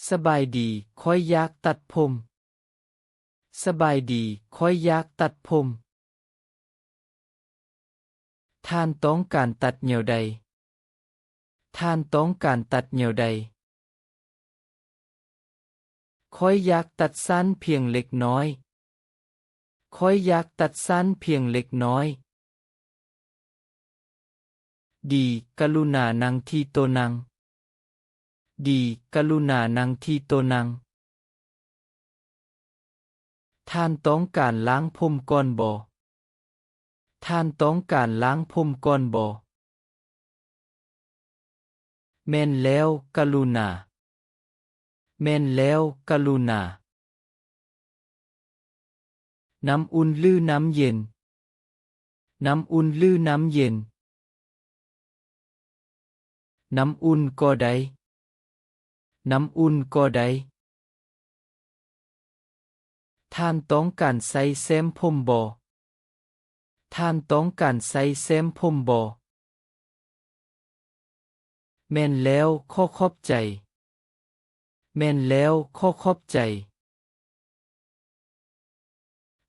สบายดีข้อยอยากตัดผมสบายดีข้อยอยากตัดผมท่านต้องการตัดแนวใดท่านต้องการตัดแนวใดข้อยอยากตัดสั้นเพียงเล็กน้อยข้อยอยากตัดสั้นเพียงเล็กน้อยดีกรุณานั่งที่โต๊ะนั่งดีกรุณานั่งที่โต๊ะนั่งท่านต้องการล้างผมก่อนบ่ท่านต้องการล้างผมก่อนบ่แม่นแล้วกรุณาแม่นแล้วกรุณาน้ำอุ่นหรือน้ำเย็นน้ำอุ่นหรือน้ำเย็นน้ำอุ่นก็ได้น้ำอุ่นก็ได้ท่านต้องการใส่แซมผมบ่ท่านต้องการใส่แซมผมบ่แม่นแล้วขอขอบใจแม่นแล้วขอขอบใจ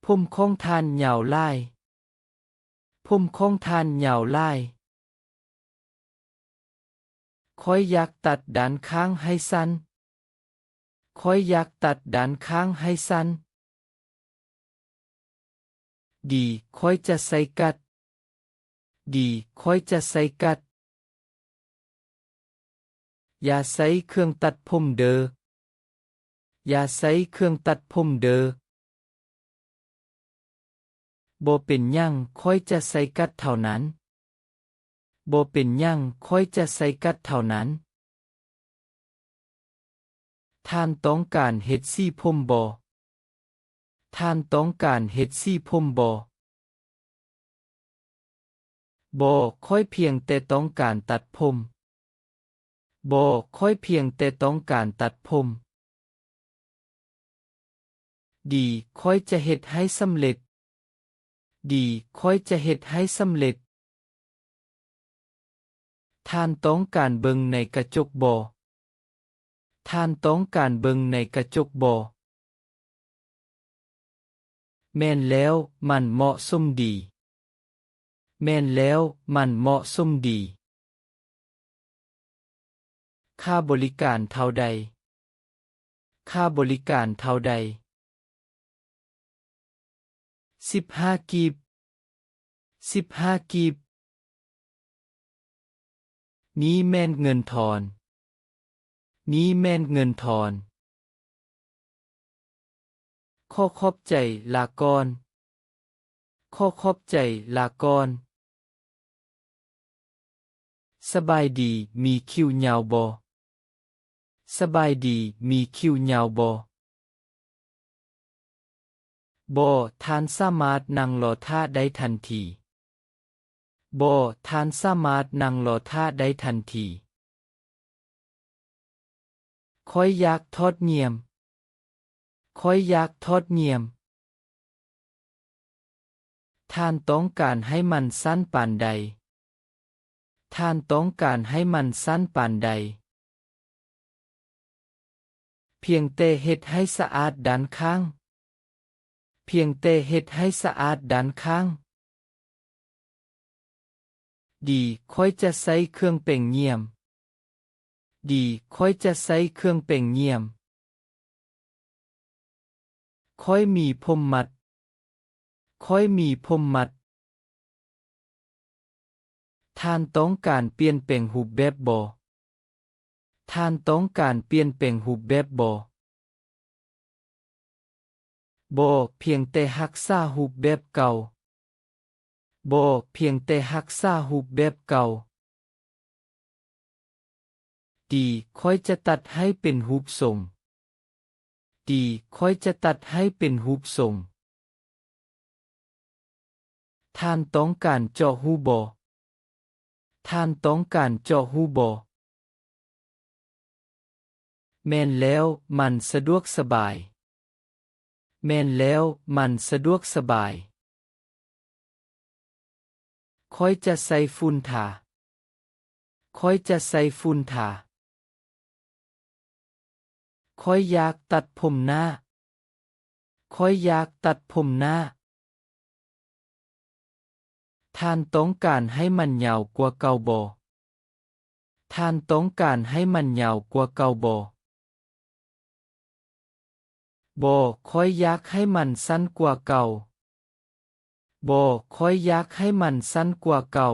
ผมของท่านยาวหลายผมของท่านยาวหลายข้อยอยากตัดด้านข้างให้สั้นข้อยอยากตัดด้านข้างให้สั้นดีข้อยจะใส่กัดดีข้อยจะใส่กัดอย่าใส่เครื่องตัดผมเด้ออย่าใส่เครื่องตัดผมเด้อบ่เป็นหยังข้อยจะใส่กัดเท่านั้นบ่เป็นหยังข้อยจะใส่กัดเท่านั้นท่านต้องการเฮ็ดสีผมบ่ท่านต้องการเฮ็ดสีผมบ่บ่ข้อยเพียงแต่ต้องการตัดผมบ่ข้อยเพียงแต่ต้องการตัดผมดีข้อยจะเฮ็ดให้สำเร็จดีข้อยจะเฮ็ดให้สำเร็จท่านต้องการเบิ่งในกระจกบ่ท่านต้องการเบิ่งในกระจกบ่แม่นแล้วมันเหมาะสมดีแม่นแล้วมันเหมาะสมดีค่าบริการเท่าใดค่าบริการเท่าใด15กีบ15กีบนี้แม่นเงินทอนนี้แม่นเงินทอนขอขอบใจลาก่อนขอขอบใจลาก่อนสบายดีมีคิวยาวบ่สบายดีมีคิวยาวบ่บ่ท่านสามารถนั่งรอท่าได้ทันทีบ่ท่านสามารถนั่งรอท่าได้ทันทีข้อยอยากทอดเนียมข้อยอยากทอดเนียมท่านต้องการให้มันสั้นปานใดท่านต้องการให้มันสั้นปานใดเพียงแต่เฮ็ดให้สะอาดด้านข้างเพียงแต่เฮ็ดให้สะอาดด้านข้างดีค่อยจะใส่เครื่องเป่งเงียมดีค่อยจะใส่เครื่องเป่งเงียมค่อยมีผมมัดค่อยมีผมมัดท่านต้องการเปลี่ยนแปลงรูปแบบบ่ท่านต้องการเปลี่ยนแปลงรูปแบบบ่บ่เพียงแต่รักษารูปแบบเก่าบ่เพียงแต่รักษารูปแบบเก่าดีค่อยจะตัดให้เป็นรูปทรงดีค่อยจะตัดให้เป็นรูปทรงท่านต้องการเจาะหูบ่ท่านต้องการเจาะหูบ่แม่นแล้วมันสะดวกสบายแม่นแล้วมันสะดวกสบายค่อยจะใส่ฝุ่นทาค่อยจะใส่ฝุ่นทา ค่อยอยากตัดผมหน้าค่อยอยากตัดผมหน้าท่านต้องการให้มันยาวกว่าเก่าบ่ท่านต้องการให้มันยาวกว่าเก่าบ่บ่ค่อยอยากให้มันสั้นกว่าเก่าบ่ค่อยอยากให้มันสั้นกว่าเก่า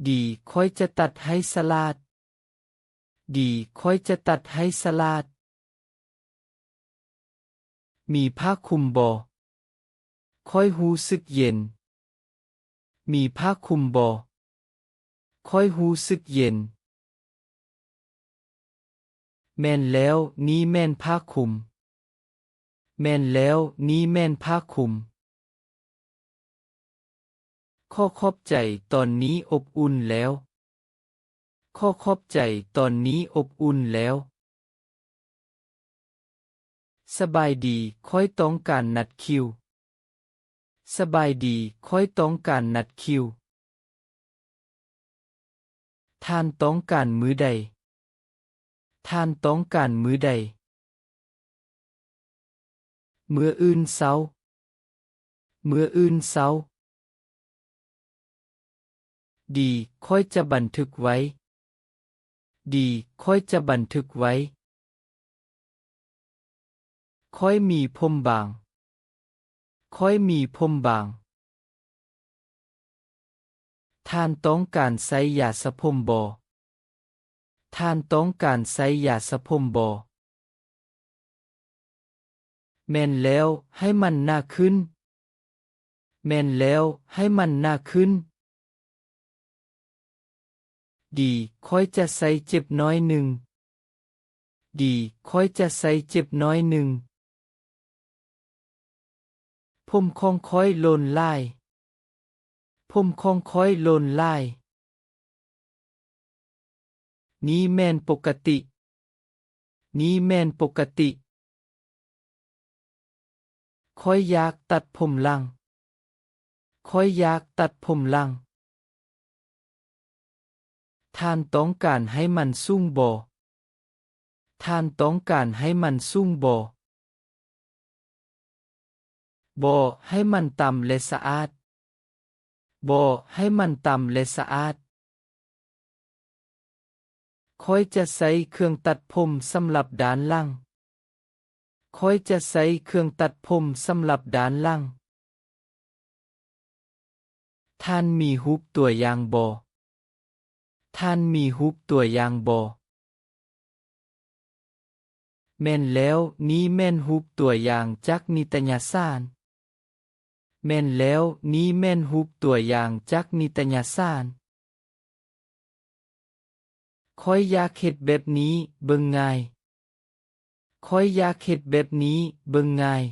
ดีค่อยจะตัดให้สลาดดีค่อยจะตัดให้สลาดมีผ้าคลุมบ่ค่อยรู้สึกเย็นมีผ้าคลุมบ่ค่อยรู้สึกเย็นแม่นแล้วนี่แม่นผ้าคลุมแม่นแล้วนี่แม่นผ้าคลุมข้อขอบใจตอนนี้อบอุ่นแล้วข้อขอบใจตอนนี้อบอุ่นแล้วสบายดีค่อยต้องการนัดคิวสบายดีค่อยต้องการนัดคิวท่านต้องการมื้อใดท่านต้องการมื้อใดมื้ออื่นเช้ามื้ออื่นเช้าดีค่อยจะบันทึกไว้ดีค่อยจะบันทึกไว้ค่อยมีผมบางค่อยมีผมบางท่านต้องการใช้ยาสระผมบ่ท่านต้องการใช้ยาสระผมบ่แม่นแล้วให้มันหน้าขึ้นแม่นแล้วให้มันหน้าขึ้นดีค่อยจะใส่เจ็บน้อยหนึ่งดีค่อยจะใส่เจ็บน้อยหนึ่งผมของค่อยโลนลายผมของค่อยโลนลายนี่แม่นปกตินี่แม่นปกติค่อยอยากตัดผมหลังค่อยอยากตัดผมหลังท่านต้องการให้มันสูงบ่ท่านต้องการให้มันสูงบ่บ่ให้มันต่ำและสะอาดบ่ให้มันต่ำและสะอาดค่อยจะใช้เครื่องตัดผมสำหรับด้านหลังค่อยจะใช้เครื่องตัดผมสำหรับด้านหลังท่านมีรูปตัวอย่างบ่ท่านมีรูปตัวอย่างบ่แม่นแล้วนี่แม่นรูปตัวอย่างจากนิตยสารแม่นแล้วนี่แม่นรูปตัวอย่างจากนิตยสารค่อยอยากเฮ็ดแบบนี้เบิ่งง่ายค่อยอยากเฮ็ดแบบนี้เบิ่งง่าย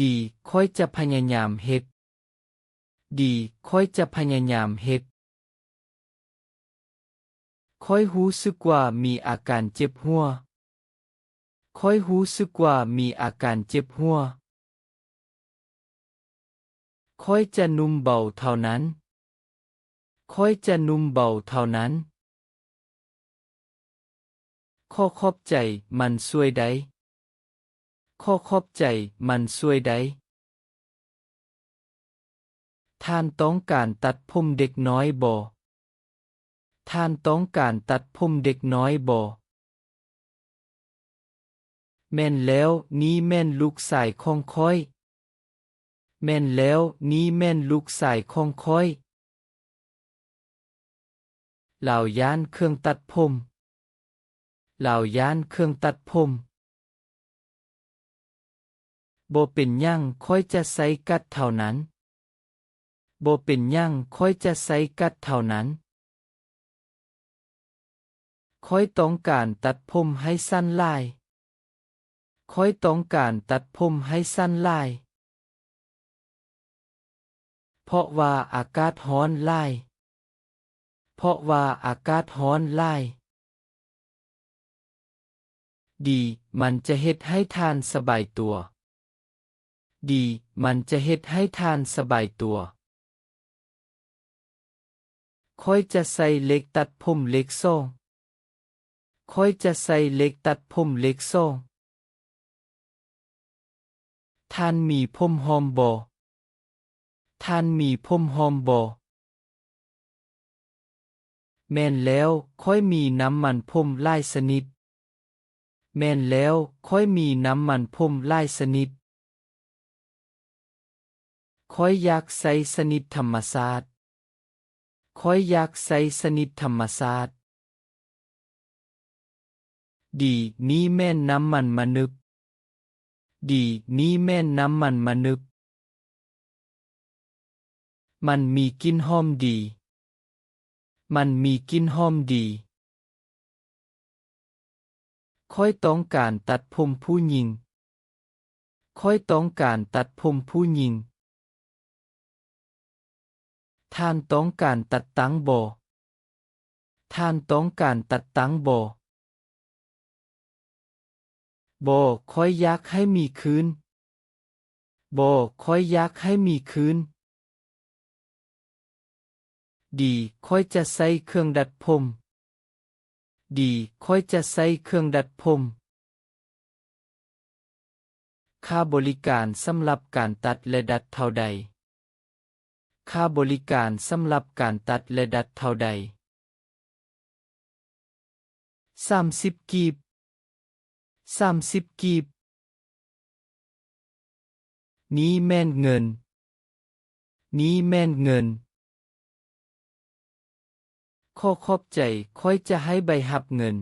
ดีค่อยจะพยายามเฮ็ดดีค่อยจะพยายามเฮ็ดค่อยรู้สึกว่ามีอาการเจ็บหัวค่อยรู้สึกว่ามีอาการเจ็บหัวค่อยจะนุ่มเบาเท่านั้นค่อยจะนุ่มเบาเท่านั้นข้อขอบใจมันช่วยได้ข้อขอบใจมันช่วยได้ท่านต้องการตัดผมเด็กน้อยบ่ท่านต้องการตัดผมเด็กน้อยบ่แม่นแล้วนี่แม่นลูกชายของข้อยแม่นแล้วนี่แม่นลูกชายของข้อยเหล่าย้านเครื่องตัดผมเหล่าย้านเครื่องตัดผมบ่เป็นหยังค่อยจะใส่กัดเท่านั้นบ่เป็นหยังค่อยจะใส่กัดเท่านั้นค่อยต้องการตัดผมให้สั้นลายค่อยต้องการตัดผมให้สั้นลายเพราะว่าอากาศร้อนลายเพราะว่าอากาศร้อนลายดีมันจะเฮ็ดให้ทานสบายตัวดีมันจะเฮ็ดให้ทานสบายตัว ค่อยจะใส่เหล็กตัดผมเล็กซ่องค่อยจะใส่เหล็กตัดผมเล็กซ่องท่านมีผมหอมบ่ท่านมีผมหอมบ่แม่นแล้วค่อยมีน้ำมันผมหลายชนิดแม่นแล้วค่อยมีน้ำมันผมหลายชนิดค่อยอยากใส่ชนิดธรรมชาติค่อยอยากใส่ชนิดธรรมชาติดีนี่แม่นน้ำมันมนุษย์ดีนี่แม่นน้ำมันมนุษย์มันมีกลิ่นหอมดีมันมีกลิ่นหอมดีค่อยต้องการตัดผมผู้หญิงค่อยต้องการตัดผมผู้หญิงท่านต้องการตัดตั้งบ่ท่านต้องการตัดตั้งบ่บ่ค่อยอยากให้มีคืนบ่ค่อยอยากให้มีคืนดีค่อยจะใส่เครื่องดัดผมดีค่อยจะใส่เครื่องดัดผมค่าบริการสำหรับการตัดและดัดเท่าใดค่าบริการสำหรับการตัดและดัดเท่าใด30กีบ30กีบนี้แม่นเงินนี้แม่นเงินข้อขอบใจค่อยจะให้ใบหับเงิน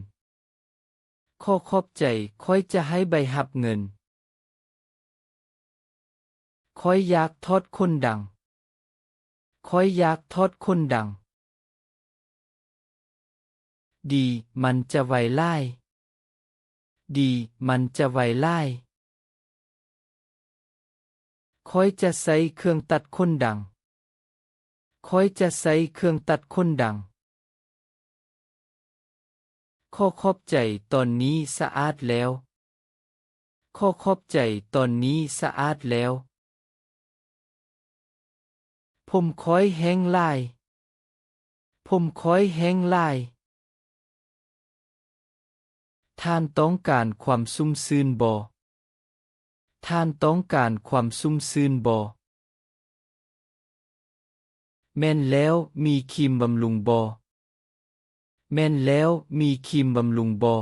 ข้อขอบใจค่อยจะให้ใบหับเงินค่อยอยากทอดคนดังค่อยอยากทอดคนดังดีมันจะไวไล่ดีมันจะไวไล่ค่อยจะใส่เครื่องตัดคนดังค่อยจะใส่เครื่องตัดคนดังข้อขอบใจตอนนี้สะอาดแล้วข้อขอบใจตอนนี้สะอาดแล้วผมค่อยแห้งลายผมค่อยแห้งลายท่านต้องการความซุ่มซื่นบ่ท่านต้องการความซุ่มซื่นบ่แม่นแล้วมีครีมบำรุงบ่แม่นแล้วมีครีมบำรุงบ่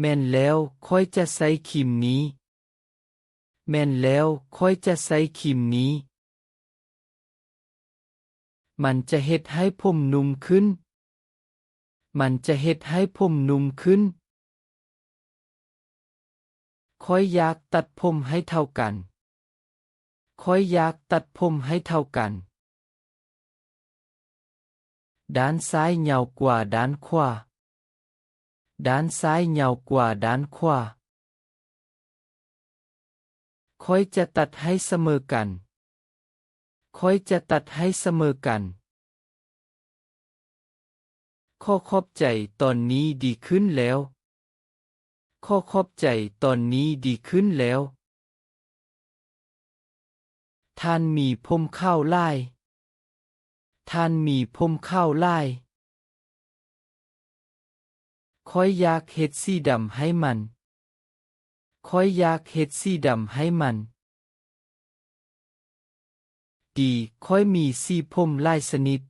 แม่นแล้วค่อยจะใส่ครีมนี้แม่นแล้วค่อยจะใส่ครีมนี้มันจะเฮ็ดให้ผมนุ่มขึ้นมันจะเฮ็ดให้ผมนุ่มขึ้นค่อยอยากตัดผมให้เท่ากันค่อยอยากตัดผมให้เท่ากันด้านซ้ายยาวกว่าด้านขวาด้านซ้ายยาวกว่าด้านขวาค่อยจะตัดให้เสมอกันค่อยจะตัดให้เสมอกันข้อขอบใจตอนนี้ดีขึ้นแล้วข้อขอบใจตอนนี้ดีขึ้นแล้วท่านมีผมข้าวลายท่านมีผมข้าวลายค่อยอยากเฮ็ดสีดำให้มันค่อยอยากเฮ็ดสีดำให้มันดีค่อยมีสีผมหลายชนิด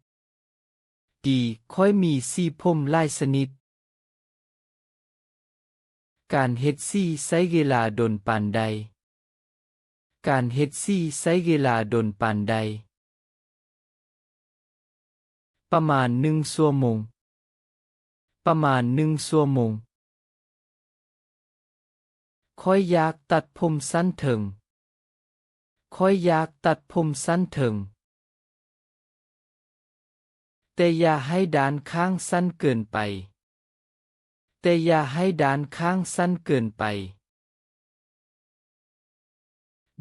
ดีค่อยมีสีผมหลายชนิดการเฮ็ดสีใช้เวลาดนปานใดการเฮ็ดสีใช้เวลาดนปานใดประมาณ1 ชั่วโมงประมาณ1 ชั่วโมงค่อยอยากตัดผมสั้นถึงค่อยอยากตัดผมสั้นถึงแต่อย่าให้ด้านข้างสั้นเกินไปแต่อย่าให้ด้านข้างสั้นเกินไป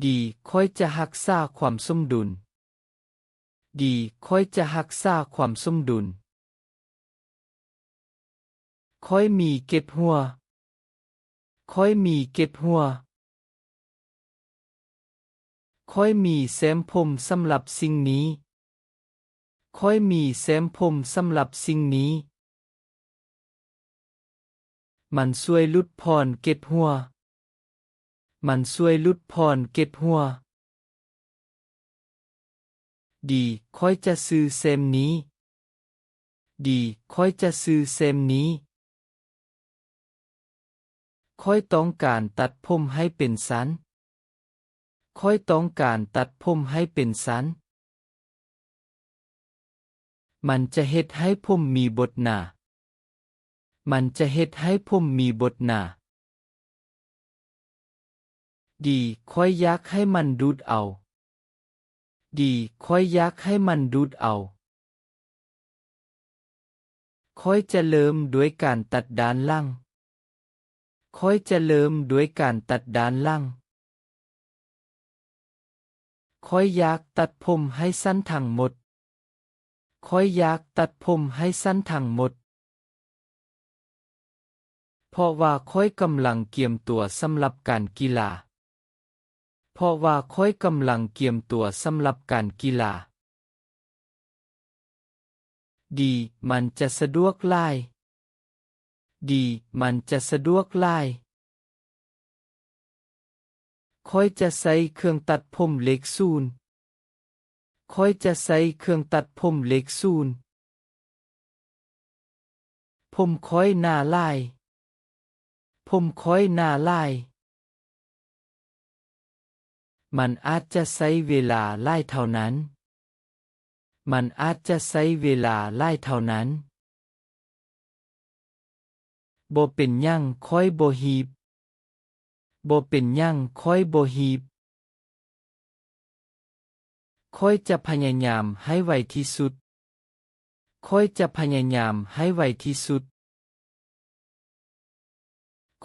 ดีค่อยจะรักษาความสมดุลดีค่อยจะรักษาความสมดุลค่อยมีเก็บหัวค่อยมีเก็บหัวค่อยมีแซมผมสำหรับสิ่งนี้ ค่อยมีเส้นผมสำหรับสิ่งนี้ มันช่วยลุดพรเก็ดหัว มันช่วยลุดพรเก็ดหัว ดีค่อยจะซื้อเซมนี้ ดีค่อยจะซื้อเซมนี้ ค่อยต้องการตัดผมให้เป็นสัน ค่อยต้องการตัดผมให้เป็นสัน มันจะเฮ็ดให้ผมมีบทหน้า มันจะเฮ็ดให้ผมมีบทหน้า ดีค่อยอยากให้มันดูดเอา ดีค่อยอยากให้มันดูดเอา ค่อยจะเริ่มด้วยการตัดด้านล่าง ค่อยจะเริ่มด้วยการตัดด้านล่าง ค่อยอยากตัดผมให้สั้นทั้งหมด ค่อยอยากตัดผมให้สั้นทั้งหมด เพราะว่าค่อยกำลังเตรียมตัวสำหรับการกีฬา เพราะว่าค่อยกำลังเตรียมตัวสำหรับการกีฬา ดีมันจะสะดวกหลาย ดีมันจะสะดวกหลาย ค่อยจะใช้เครื่องตัดผมเล็กซูน ค่อยจะใช้เครื่องตัดผมเล็กซูน ผมค่อยหน้าลาย ผมค่อยหน้าลาย มันอาจจะใช้เวลาหลายเท่านั้น มันอาจจะใช้เวลาหลายเท่านั้น บ่เป็นหยังค่อยบ่ฮีบ บ่เป็นหยังค่อยบ่ฮีบ ค่อยจะพยายามให้ไวที่สุด ค่อยจะพยายามให้ไวที่สุด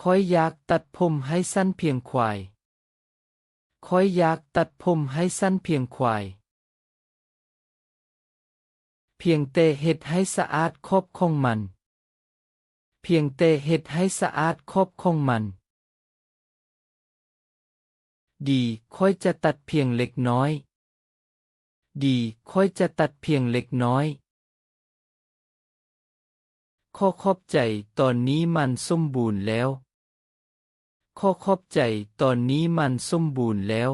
ค่อยอยากตัดผมให้สั้นเพียงควาย ค่อยอยากตัดผมให้สั้นเพียงควาย เพียงแต่เฮ็ดให้สะอาดครอบของมัน เพียงแต่เฮ็ดให้สะอาดครอบของมัน ดีค่อยจะตัดเพียงเล็กน้อย ดีค่อยจะตัดเพียงเล็กน้อย ขอขอบใจตอนนี้มันสมบูรณ์แล้ว ขอขอบใจตอนนี้มันสมบูรณ์แล้ว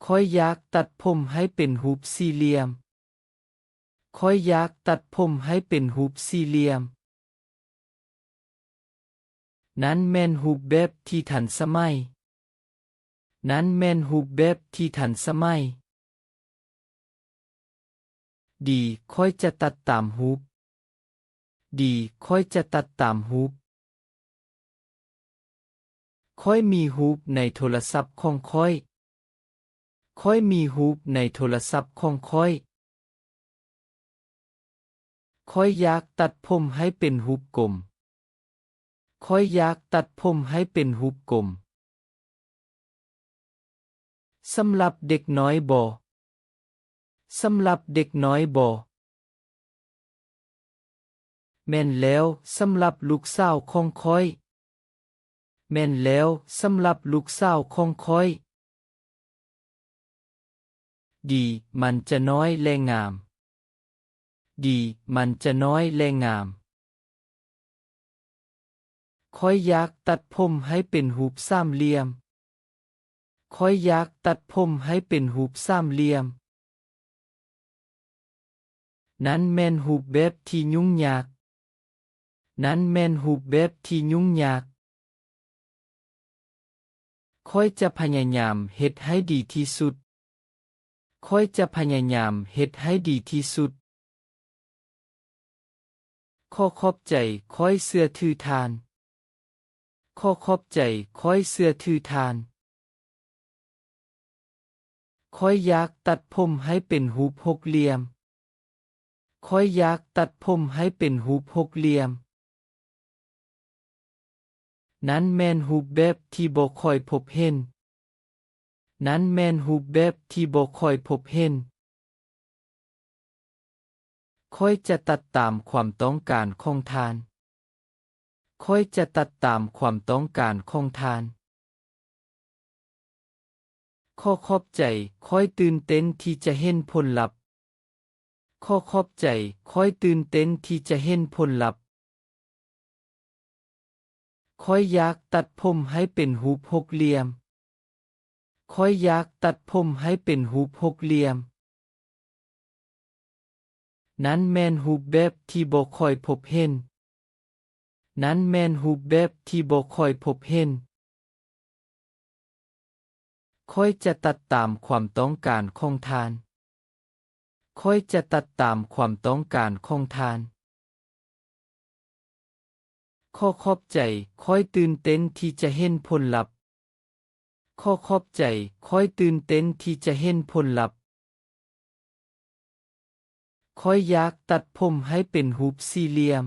ค่อยอยากตัดผมให้เป็นรูปสี่เหลี่ยม ค่อยอยากตัดผมให้เป็นรูปสี่เหลี่ยม นั้นแม่นรูปแบบที่ทันสมัย นั้นแม่นรูปแบบที่ทันสมัย ดีค่อยจะตัดตามรูป ดีค่อยจะตัดตามรูป ค่อยมีรูปในโทรศัพท์ของค่อย ค่อยมีรูปในโทรศัพท์ของค่อย ค่อยอยากตัดผมให้เป็นรูปกลม ค่อยอยากตัดผมให้เป็นรูปกลม สำหรับเด็กน้อยบ่ สำหรับเด็กน้อยบ่ แม่นแล้วสำหรับลูกสาวของค่อย แม่นแล้วสำหรับลูกสาวของค่อย ดีมันจะน้อยและงาม ดีมันจะน้อยและงาม ค่อยอยากตัดผมให้เป็นรูปสามเหลี่ยม ค่อยอยากตัดผมให้เป็นรูปสามเหลี่ยม นั้นแม่นรูปแบบที่ยุ่งยาก นั้นแม่นรูปแบบที่ยุ่งยาก ค่อยจะพยายามเฮ็ดให้ดีที่สุด ค่อยจะพยายามเฮ็ดให้ดีที่สุด ขอขอบใจค่อยเสื้อถือทาน ขอขอบใจค่อยเสื้อถือทาน ค่อยอยากตัดผมให้เป็นรูปหกเหลี่ยม ค่อยอยากตัดผมให้เป็นรูปหกเหลี่ยม นั้นแม่นรูปแบบที่บ่ค่อยพบเห็น นั้นแม่นรูปแบบที่บ่ค่อยพบเห็น ค่อยจะตัดตามความต้องการของทาน ค่อยจะตัดตามความต้องการของทาน ขอขอบใจค่อยตื่นเต้นที่จะเห็นผลลัพธ์ขอขอบใจค่อยตื่นเต้นที่จะเห็นผลลัพธ์ค่อยอยากตัดผมให้เป็นรูปหกเหลี่ยมค่อยอยากตัดผมให้เป็นรูปหกเหลี่ยมนั้นแม่นรูปแบบที่บ่ค่อยพบเห็นนั้นแม่นรูปแบบที่บ่ค่อยพบเห็นค่อยจะตัดตามความต้องการของทานค่อยจะตัดตามความต้องการของทานขอขอบใจค่อยตื่นเต้นที่จะเห็นผลลัพธ์ขอขอบใจค่อยตื่นเต้นที่จะเห็นผลลัพธ์ค่อยอยากตัดผมให้เป็นรูปสี่เหลี่ยม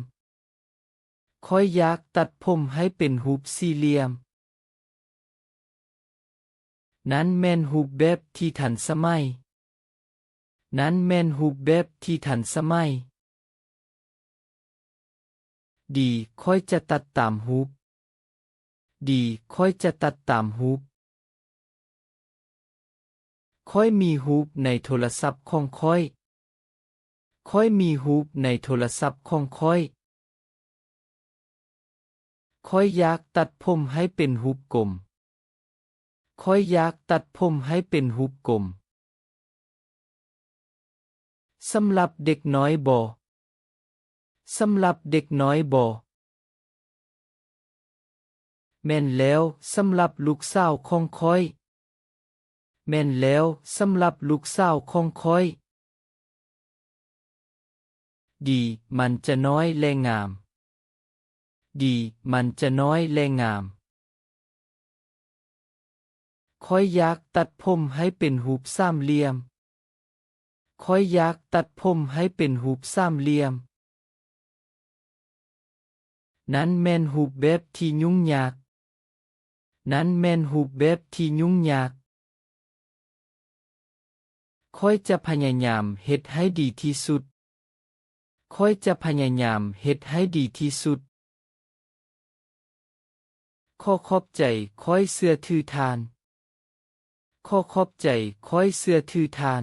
ค่อยอยากตัดผมให้เป็นรูปสี่เหลี่ยมนั้นแม่นรูปแบบที่ทันสมัยนั้นแม่นรูปแบบที่ทันสมัยดีค่อยจะตัดตามรูปดีค่อยจะตัดตามรูปค่อยมีรูปในโทรศัพท์ของค่อยค่อยมีรูปในโทรศัพท์ของค่อยค่อยอยากตัดผมให้เป็นรูปกลมค่อยอยากตัดผมให้เป็นรูปกลมสำหรับเด็กน้อยบ่สำหรับเด็กน้อยบ่แม่นแล้วสำหรับลูกสาวของค่อยแม่นแล้วสำหรับลูกสาวของค่อยดีมันจะน้อยและงามดีมันจะน้อยและงามค่อยอยากตัดผมให้เป็นรูปสามเหลี่ยมค่อยอยากตัดผมให้เป็นรูปสามเหลี่ยมนั้นแม่นรูปแบบที่ยุ่งยากนั้นแม่นรูปแบบที่ยุ่งยากค่อยจะพยายามเฮ็ดให้ดีที่สุดค่อยจะพยายามเฮ็ดให้ดีที่สุดขอขอบใจค่อยเชื่อถือทานขอขอบใจค่อยเชื่อถือทาน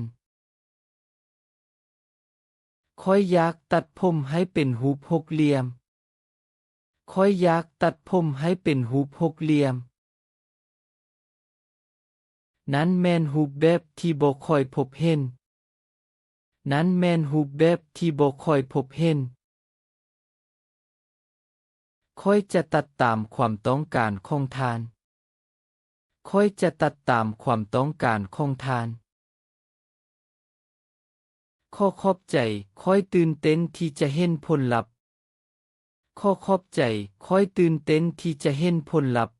ค่อยอยากตัดผมให้เป็นรูปหกเหลี่ยมค่อยอยากตัดผมให้เป็นรูปหกเหลี่ยมนั้นแม่นรูปแบบที่บ่ค่อยพบเห็นนั้นแม่นรูปแบบที่บ่ค่อยพบเห็นค่อยจะตัดตามความต้องการของทานค่อยจะตัดตามความต้องการของทานขอขอบใจค่อยตื่นเต้นที่จะเห็นผลลัพธ์ขอขอบใจค่อยตื่นเต้นที่จะเห็นผลลัพธ์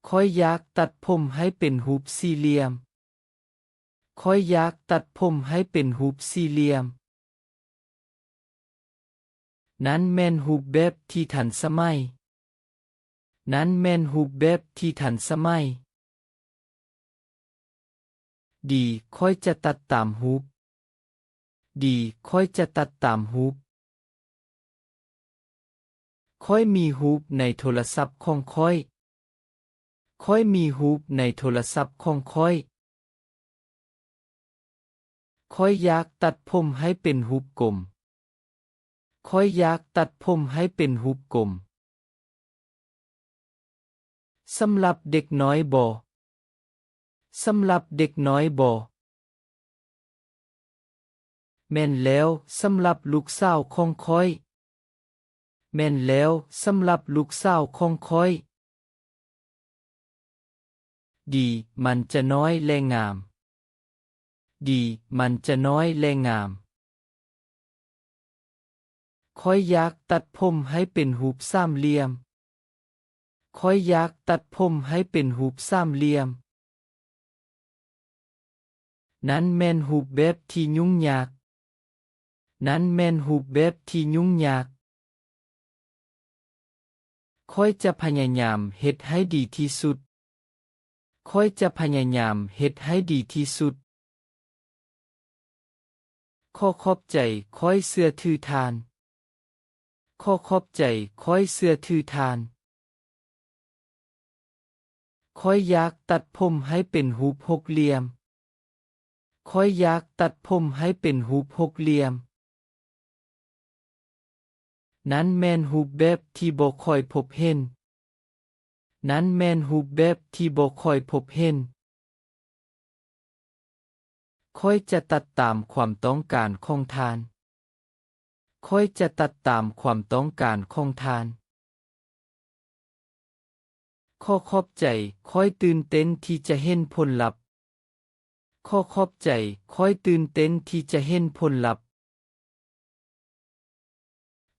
ค่อยอยากตัดผมให้เป็นรูปสี่เหลี่ยมค่อยอยากตัดผมให้เป็นรูปสี่เหลี่ยมนั้นแม่นรูปแบบที่ทันสมัยนั้นแม่นรูปแบบที่ทันสมัยดีค่อยจะตัดตามรูปดีค่อยจะตัดตามรูปค่อยมีรูปในโทรศัพท์ของค่อยค่อยมีรูปในโทรศัพท์ของค่อยค่อยอยากตัดผมให้เป็นรูปกลมค่อยอยากตัดผมให้เป็นรูปกลมสำหรับเด็กน้อยบ่สำหรับเด็กน้อยบ่แม่นแล้วสำหรับลูกสาวของค่อยแม่นแล้วสำหรับลูกสาวของค่อยดีมันจะน้อยและงามดีมันจะน้อยและงามค่อยอยากตัดผมให้เป็นรูปสามเหลี่ยมค่อยอยากตัดผมให้เป็นรูปสามเหลี่ยมนั้นแม่นรูปแบบที่ยุ่งยากนั้นแม่นรูปแบบที่ยุ่งยากค่อยจะพยายามเฮ็ดให้ดีที่สุดค่อยจะพยายามเฮ็ดให้ดีที่สุดขอขอบใจค่อยเชื่อถือทานขอขอบใจค่อยเชื่อถือทาน ข้อยอยากตัดผมให้เป็นรูปหกเหลี่ยมข้อยอยากตัดผมให้เป็นรูปหกเหลี่ยมนั้นแม่นรูปแบบที่บ่ค่อยพบเห็นนั้นแม่นรูปแบบที่บ่ค่อยพบเห็นข้อยจะตัดตามความต้องการของทานข้อยจะตัดตามความต้องการของทานข้อขอบใจข้อยตื่นเต้นที่จะเห็นผลลัพธ์ข้อขอบใจข้อยตื่นเต้นที่จะเห็นผลลัพธ์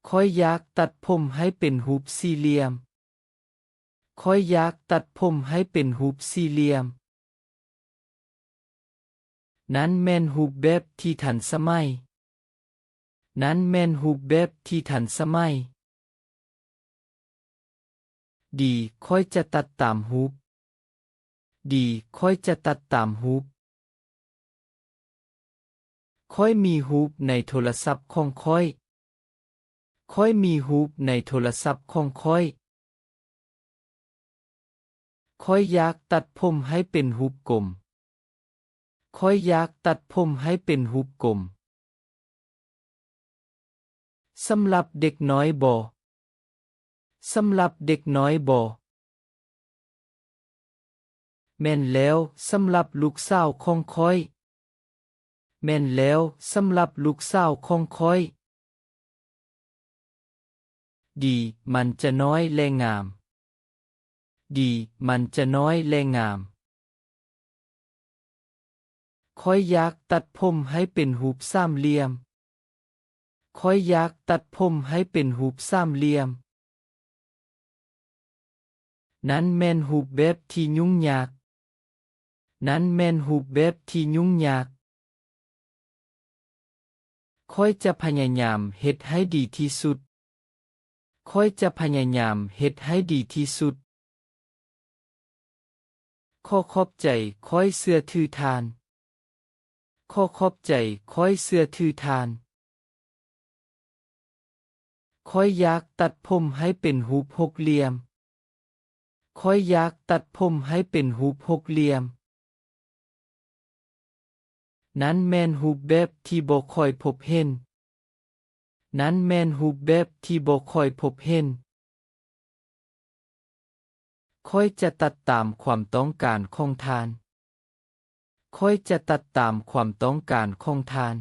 ข้อยอยากตัดผมให้เป็นรูปสี่เหลี่ยมข้อยอยากตัดผมให้เป็นรูปสี่เหลี่ยมนั้นแม่นรูปแบบที่ทันสมัยนั้นแม่นรูปแบบที่ทันสมัยดีข้อยจะตัดตามรูปดีข้อยจะตัดตามรูปข้อยมีรูปในโทรศัพท์ของข้อยข้อยมีรูปในโทรศัพท์ของข้อยข้อยอยากตัดผมให้เป็นรูปกลมข้อยอยากตัดผมให้เป็นรูปกลมสำหรับเด็กน้อยบ่สำหรับเด็กน้อยบ่แม่นแล้วสำหรับลูกสาวของข้อยแม่นแล้วสำหรับลูกสาวของข้อยดีมันจะน้อยและงามดีมันจะน้อยและงามข้อยอยากตัดผมให้เป็นรูปสามเหลี่ยมข้อยอยากตัดผมให้เป็นรูปสามเหลี่ยมนั้นแม่นรูปแบบที่ยุ่งยากนั้นแม่นรูปแบบที่ยุ่งยากข้อยจะพยายามเฮ็ดให้ดีที่สุดข้อยจะพยายามเฮ็ดให้ดีที่สุดข้อขอบใจข้อยเชื่อถือทานข้อขอบใจข้อยเชื่อถือทานข้อยอยากตัดผมให้เป็นรูปหกเหลี่ยมข้อยอยากตัดผมให้เป็นรูปหกเหลี่ยมนั้นแม่นรูปแบบที่บ่ค่อยพบเห็นนั้นแม่นรูปแบบที่บ่ค่อยพบเห็นข้อยจะตัดตามความต้องการของทานข้อยจะตัดตามความต้องการของทาน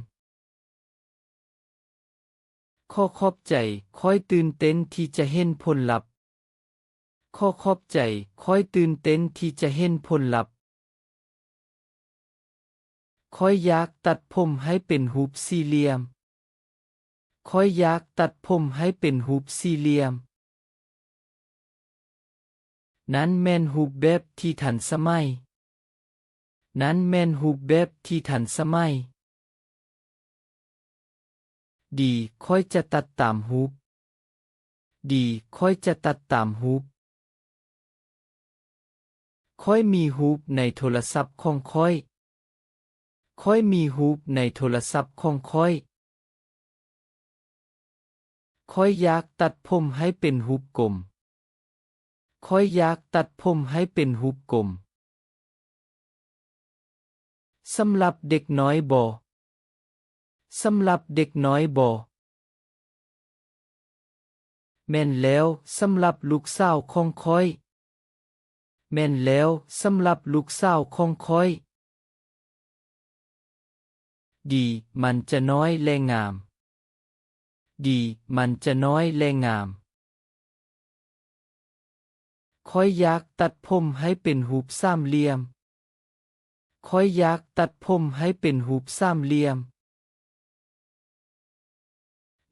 ข้อขอบใจข้อยตื่นเต้นที่จะเห็นผลลัพธ์ข้อขอบใจข้อยตื่นเต้นที่จะเห็นผลลัพธ์ข้อยอยากตัดผมให้เป็นรูปสี่เหลี่ยมข้อยอยากตัดผมให้เป็นรูปสี่เหลี่ยมนั้นแม่นรูปแบบที่ทันสมัยนั้นแม่นรูปแบบที่ทันสมัยดีข้อยจะตัดตามรูปดีข้อยจะตัดตามรูปข้อยมีรูปในโทรศัพท์ของข้อยข้อยมีรูปในโทรศัพท์ของข้อยข้อยอยากตัดผมให้เป็นรูปกลมข้อยอยากตัดผมให้เป็นรูปกลมสำหรับเด็กน้อยบ่สำหรับเด็กน้อยบ่แม่นแล้วสำหรับลูกสาวของข้อยแม่นแล้วสำหรับลูกสาวของข้อยดีมันจะน้อยและงามดีมันจะน้อยและงามข้อยอยากตัดผมให้เป็นรูปสามเหลี่ยมข้อยอยากตัดผมให้เป็นรูปสามเหลี่ยม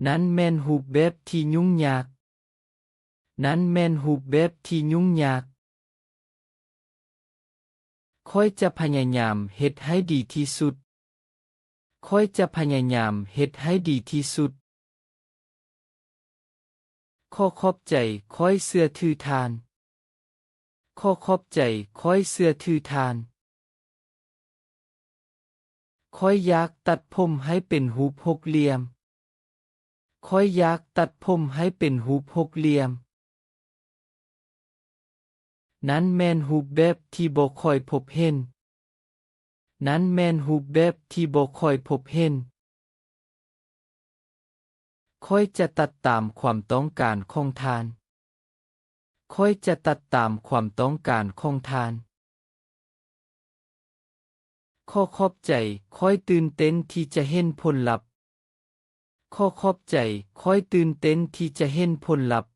นั้นแม่นรูปแบบที่ยุ่งยากนั้นแม่นรูปแบบที่ยุ่งยากข้อยจะพยายามเฮ็ดให้ดีที่สุดข้อยจะพยายามเฮ็ดให้ดีที่สุดข้อขอบใจข้อยเชื่อถือทานข้อขอบใจข้อยเชื่อถือทานข้อยอยากตัดผมให้เป็นรูปหกเหลี่ยมข้อยอยากตัดผมให้เป็นรูปหกเหลี่ยม นั้นแม่นรูปแบบที่บ่ค่อยพบเห็นนั้นแม่นรูปแบบที่บ่ค่อยพบเห็นค่อยจะตัดตามความต้องการของทานค่อยจะตัดตามความต้องการของทานข้อขอบใจค่อยตื่นเต้นที่จะเห็นผลลัพธ์ข้อขอบใจค่อยตื่นเต้นที่จะเห็นผลลัพธ์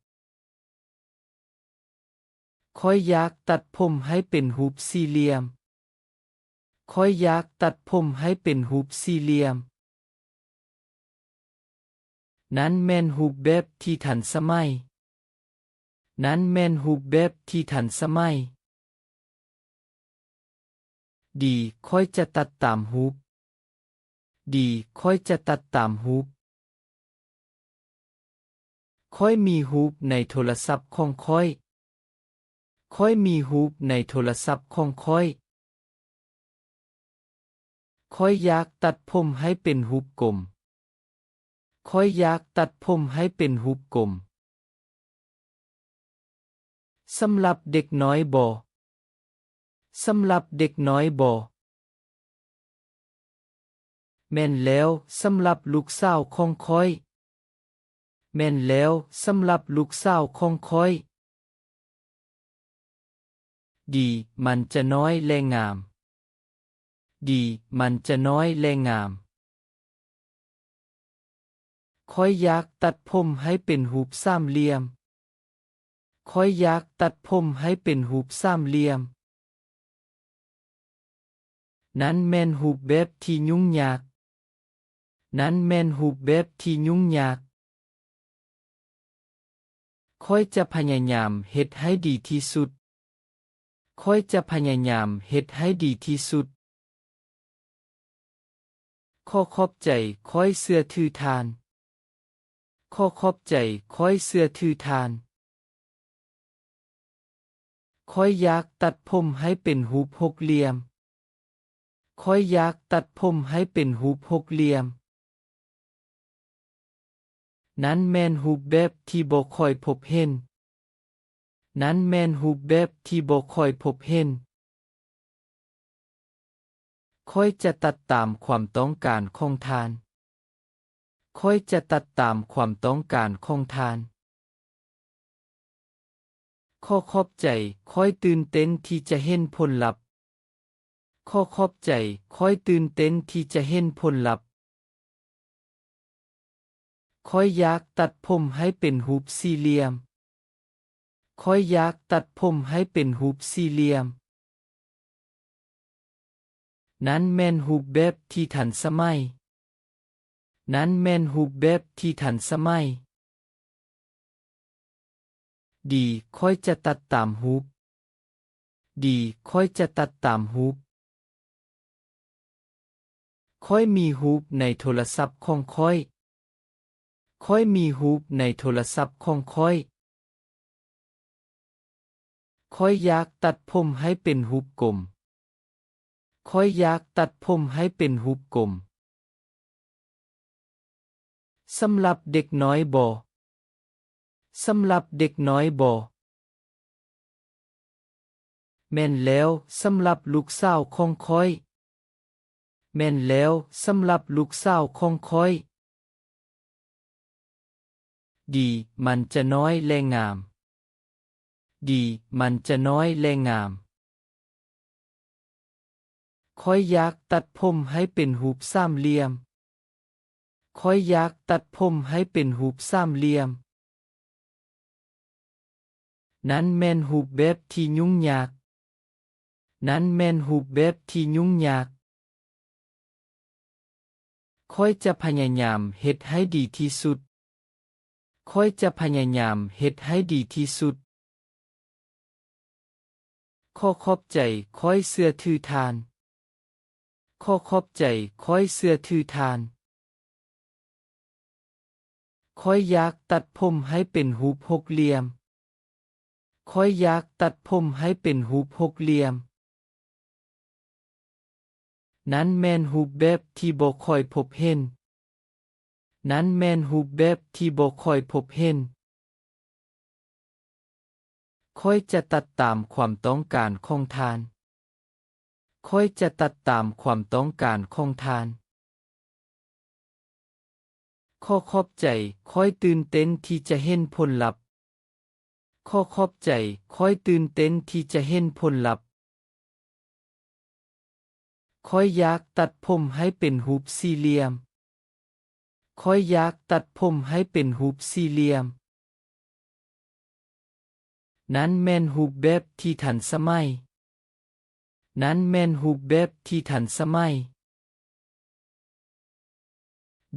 ค่อยอยากตัดผมให้เป็นรูปสี่เหลี่ยมค่อยอยากตัดผมให้เป็นรูปสี่เหลี่ยมนั้นแม่นรูปแบบที่ทันสมัยนั้นแม่นรูปแบบที่ทันสมัยดีค่อยจะตัดตามรูปดีค่อยจะตัดตามรูปค่อยมีรูปในโทรศัพท์ของค่อยค่อยมีรูปในโทรศัพท์ของค่อยค่อยอยากตัดผมให้เป็นรูปกลมค่อยอยากตัดผมให้เป็นรูปกลมสำหรับเด็กน้อยบ่สำหรับเด็กน้อยบ่แม่นแล้วสำหรับลูกสาวของค่อยแม่นแล้วสำหรับลูกสาวของค่อยดีมันจะน้อยและงามดีมันจะน้อยและงามค่อยอยากตัดผมให้เป็นรูปสามเหลี่ยมค่อยอยากตัดผมให้เป็นรูปสามเหลี่ยมนั้นแม่นรูปแบบที่ยุ่งยากนั้นแม่นรูปแบบที่ยุ่งยากค่อยจะพยายามเฮ็ดให้ดีที่สุดค่อยจะพยายามเฮ็ดให้ดีที่สุดข้อขอบใจค่อยเชื่อถือทานข้อขอบใจค่อยเชื่อถือทานค่อยอยากตัดผมให้เป็นรูปหกเหลี่ยมค่อยอยากตัดผมให้เป็นรูปหกเหลี่ยมนั้นแม่นรูปแบบที่บ่ค่อยพบเห็นนั้นแม่นรูปแบบที่บ่ค่อยพบเห็นค่อยจะตัดตามความต้องการของทานค่อยจะตัดตามความต้องการของทานข้อขอบใจค่อยตื่นเต้นที่จะเห็นผลลัพธ์ข้อขอบใจค่อยตื่นเต้นที่จะเห็นผลลัพธ์ค่อยอยากตัดผมให้เป็นรูปสี่เหลี่ยมค่อยอยากตัดผมให้เป็นรูปสี่เหลี่ยมนั้นแม่นรูปแบบที่ทันสมัยนั้นแม่นรูปแบบที่ทันสมัยดีค่อยจะตัดตามรูปดีค่อยจะตัดตามรูปค่อยมีรูปในโทรศัพท์ของค่อยค่อยมีรูปในโทรศัพท์ของค่อยค่อยอยากตัดผมให้เป็นรูปกลมค่อยอยากตัดผมให้เป็นรูปกลมสำหรับเด็กน้อยบ่สำหรับเด็กน้อยบ่แม่นแล้วสำหรับลูกสาวของค่อยแม่นแล้วสำหรับลูกสาวของค่อยดีมันจะน้อยและงามดีมันจะน้อยและงามค่อยอยากตัดผมให้เป็นรูปสามเหลี่ยมค่อยอยากตัดผมให้เป็นรูปสามเหลี่ยมนั้นแม่นรูปแบบที่ยุ่งยากนั้นแม่นรูปแบบที่ยุ่งยากค่อยจะพยายามเฮ็ดให้ดีที่สุดค่อยจะพยายามเฮ็ดให้ดีที่สุดข้อขอบใจค่อยเชื่อถือทานข้อขอบใจค่อยเชื่อถือทานค่อยอยากตัดผมให้เป็นรูปหกเหลี่ยมค่อยอยากตัดผมให้เป็นรูปหกเหลี่ยมนั้นแม่นรูปแบบที่บ่ค่อยพบเห็นนั้นแม่นรูปแบบที่บ่ค่อยพบเห็น ค่อยจะตัดตามความต้องการของทานค่อยจะตัดตามความต้องการของทานข้อขอบใจค่อยตื่นเต้นที่จะเห็นผลลัพธ์ข้อขอบใจค่อยตื่นเต้นที่จะเห็นผลลัพธ์ค่อยอยากตัดผมให้เป็นรูปสี่เหลี่ยมค่อยอยากตัดผมให้เป็นรูปสี่เหลี่ยมนั้นแม่นรูปแบบที่ทันสมัยนั้นแม่นรูปแบบที่ทันสมัย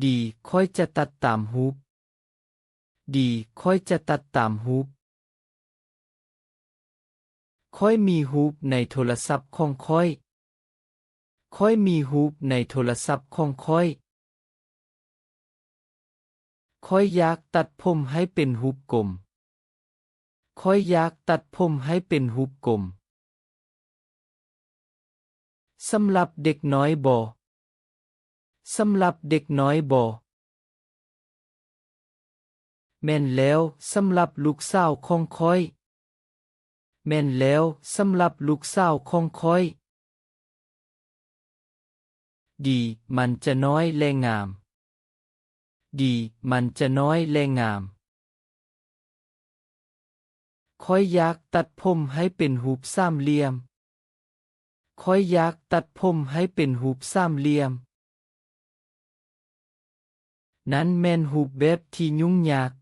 ดีค่อยจะตัดตามรูปดีค่อยจะตัดตามรูปค่อยมีรูปในโทรศัพท์ของค่อยค่อยมีรูปในโทรศัพท์ของค่อยค่อยอยากตัดผมให้เป็นรูปกลมค่อยอยากตัดผมให้เป็นรูปกลมสำหรับเด็กน้อยบ่สำหรับเด็กน้อยบ่แม่นแล้วสำหรับลูกสาวของค่อยแม่นแล้วสำหรับลูกสาวของค่อยดีมันจะน้อยและงามดีมันจะน้อยและงามค่อยอยากตัดผมให้เป็นรูปสามเหลี่ยมค่อยอยากตัดผมให้เป็นรูปสามเหลี่ยมนั้นแม่นรูปแบบที่ยุ่งยาก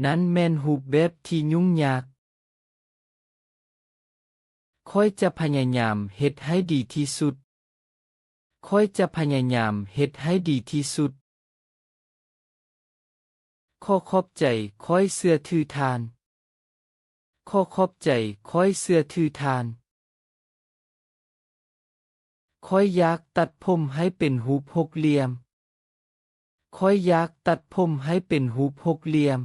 นั้นแม่นรูปแบบที่ยุ่งยากค่อยจะพยายามเฮ็ดให้ดีที่สุดค่อยจะพยายามเฮ็ดให้ดีที่สุดข้อขอบใจค่อยเสื้อถือทานข้อขอบใจค่อยเสื้อถือทานค่อยอยากตัดผมให้เป็นรูปหกเหลี่ยมค่อยอยากตัดผมให้เป็นรูปหกเหลี่ยม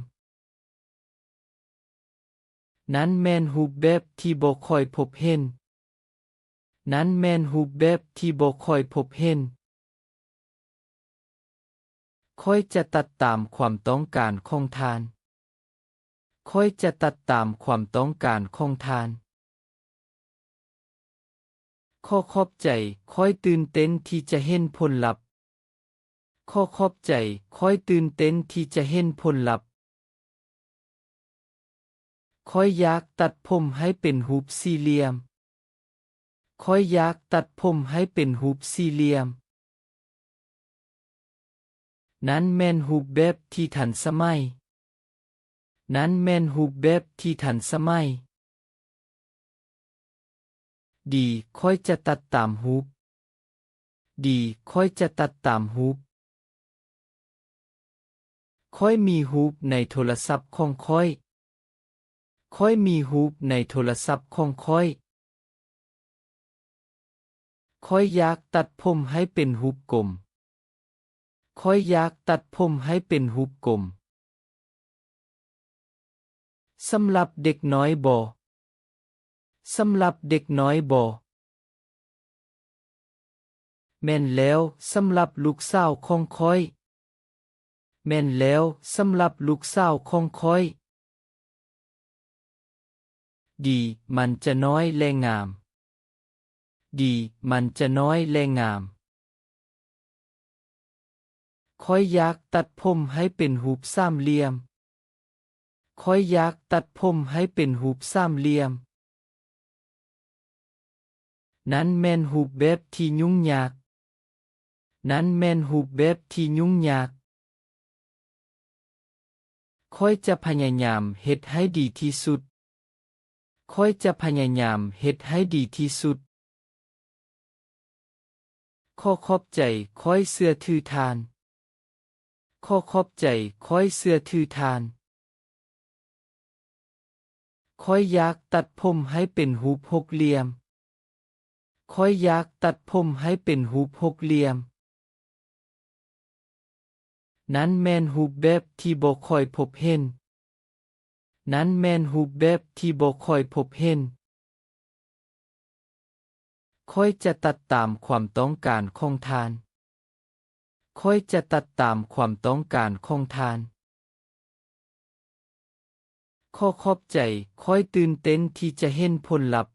นั้นแม่นรูปแบบที่บ่ค่อยพบเห็นนั้นแม่นรูปแบบที่บ่ค่อยพบเห็นค่อยจะตัดตามความต้องการของทานค่อยจะตัดตามความต้องการของทานข้อขอบใจค่อยตื่นเต้นที่จะเห็นผลลัพธ์ข้อขอบใจค่อยตื่นเต้นที่จะเห็นผลลัพธ์ค่อยอยากตัดผมให้เป็นรูปสี่เหลี่ยมค่อยอยากตัดผมให้เป็นรูปสี่เหลี่ยมนั้นแม่นรูปแบบที่ทันสมัยนั้นแม่นรูปแบบที่ทันสมัยดีค่อยจะตัดตามรูปดีค่อยจะตัดตามรูปค่อยมีรูปในโทรศัพท์ของค่อยค่อยมีรูปในโทรศัพท์ของค่อยค่อยอยากตัดผมให้เป็นรูปกลมค่อยอยากตัดผมให้เป็นรูปกลมสำหรับเด็กน้อยบ่สำหรับเด็กน้อยบ่แม่นแล้วสำหรับลูกสาวของค่อยแม่นแล้วสำหรับลูกสาวของค่อยดีมันจะน้อยและงามดีมันจะน้อยและงามค่อยอยากตัดผมให้เป็นรูปสามเหลี่ยมค่อยอยากตัดผมให้เป็นรูปสามเหลี่ยมนั้นแม่นรูปแบบที่ยุ่งยากนั้นแม่นรูปแบบที่ยุ่งยากค่อยจะพยายามเฮ็ดให้ดีที่สุดค่อยจะพยายามเฮ็ดให้ดีที่สุดข้อขอบใจค่อยเสื้อถือทานข้อขอบใจค่อยเสื้อถือทานค่อยอยากตัดผมให้เป็นรูปหกเหลี่ยมค่อยอยากตัดผมให้เป็นรูปหกเหลี่ยมนั้นแม่นรูปแบบที่บ่ค่อยพบเห็นนั้นแม่นรูปแบบที่บ่ค่อยพบเห็นค่อยจะตัดตามความต้องการของทานค่อยจะตัดตามความต้องการของทาน ขอขอบใจค่อยตื่นเต้นที่จะเห็นผลลัพธ์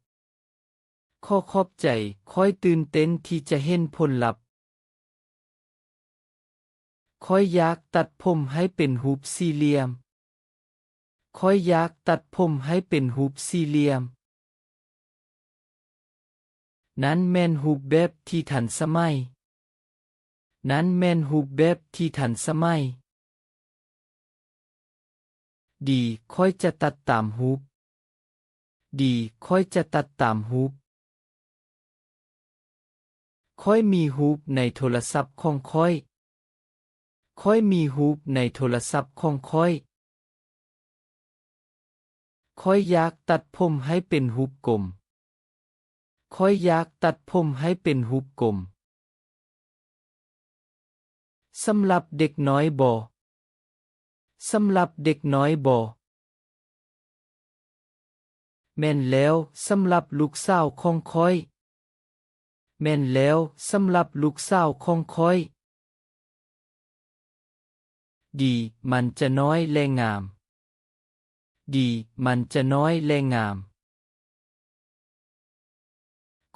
ขอขอบใจค่อยตื่นเต้นที่จะเห็นผลลัพธ์ค่อยอยากตัดผมให้เป็นรูปสี่เหลี่ยมค่อยอยากตัดผมให้เป็นรูปสี่เหลี่ยมนั้นแม่นรูปแบบที่ทันสมัยนั้นแม่นรูปแบบที่ทันสมัยดีค่อยจะตัดตามรูปดีค่อยจะตัดตามรูปค่อยมีรูปในโทรศัพท์ของค่อยค่อยมีรูปในโทรศัพท์ของค่อยค่อยอยากตัดผมให้เป็นรูปกลมค่อยอยากตัดผมให้เป็นรูปกลมสำหรับเด็กน้อยบ่สำหรับเด็กน้อยบ่แม่นแล้วสำหรับลูกสาวของค่อยแม่นแล้วสำหรับลูกสาวของค่อยดีมันจะน้อยและงามดีมันจะน้อยและงาม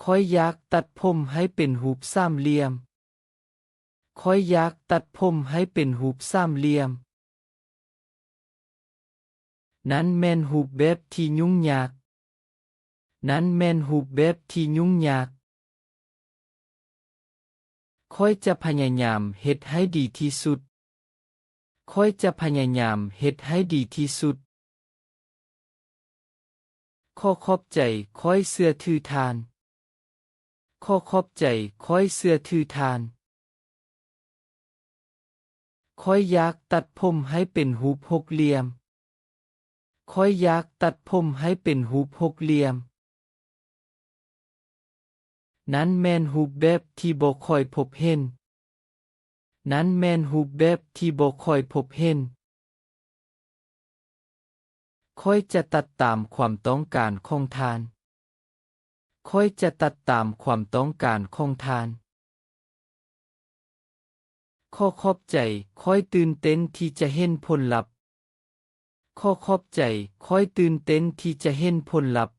ค่อยอยากตัดผมให้เป็นรูปสามเหลี่ยมค่อยอยากตัดผมให้เป็นรูปสามเหลี่ยมนั้นแม่นรูปแบบที่ยุ่งยากนั้นแม่นรูปแบบที่ยุ่งยากค่อยจะพยายามเฮ็ดให้ดีที่สุดค่อยจะพยายามเฮ็ดให้ดีที่สุดขอขอบใจค่อยเสื้อถือทานขอขอบใจค่อยเสื้อถือทานค่อยอยากตัดผมให้เป็นรูปหกเหลี่ยมค่อยอยากตัดผมให้เป็นรูปหกเหลี่ยมนั้นแม่นรูปแบบที่บ่ค่อยพบเห็นนั้นแม่นรูปแบบที่บ่ค่อยพบเห็นค่อยจะตัดตามความต้องการของทานค่อยจะตัดตามความต้องการของทานขอขอบใจค่อยตื่นเต้นที่จะเห็นผลลัพธ์ขอขอบใจค่อยตื่นเต้นที่จะเห็นผลลัพธ์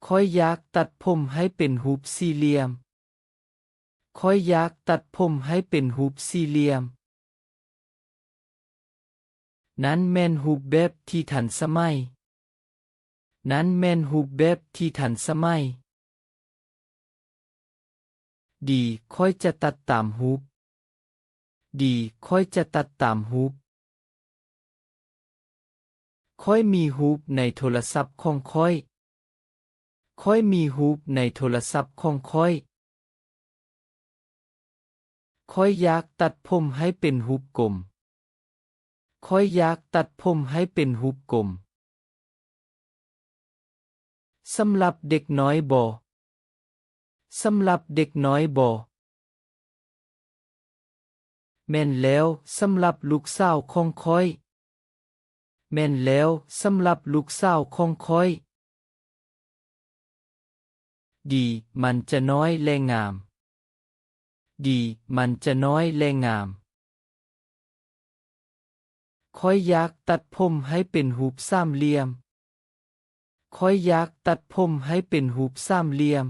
ค่อยอยากตัดผมให้เป็นรูปสี่เหลี่ยมค่อยอยากตัดผมให้เป็นรูปสี่เหลี่ยมนั้นแม่นรูปแบบที่ทันสมัยนั้นแม่นรูปแบบที่ทันสมัยดีค่อยจะตัดตามรูปดีค่อยจะตัดตามรูปค่อยมีรูปในโทรศัพท์ของค่อยค่อยมีรูปในโทรศัพท์ของค่อยค่อยอยากตัดผมให้เป็นรูปกลมค่อยอยากตัดผมให้เป็นรูปกลมสำหรับเด็กน้อยบ่สำหรับเด็กน้อยบ่แม่นแล้วสำหรับลูกสาวของค่อยแม่นแล้วสำหรับลูกสาวของค่อยดีมันจะน้อยและงามดีมันจะน้อยและงามค่อยอยากตัดผมให้เป็นรูปสามเหลี่ยมค่อยอยากตัดผมให้เป็นรูปสามเหลี่ยม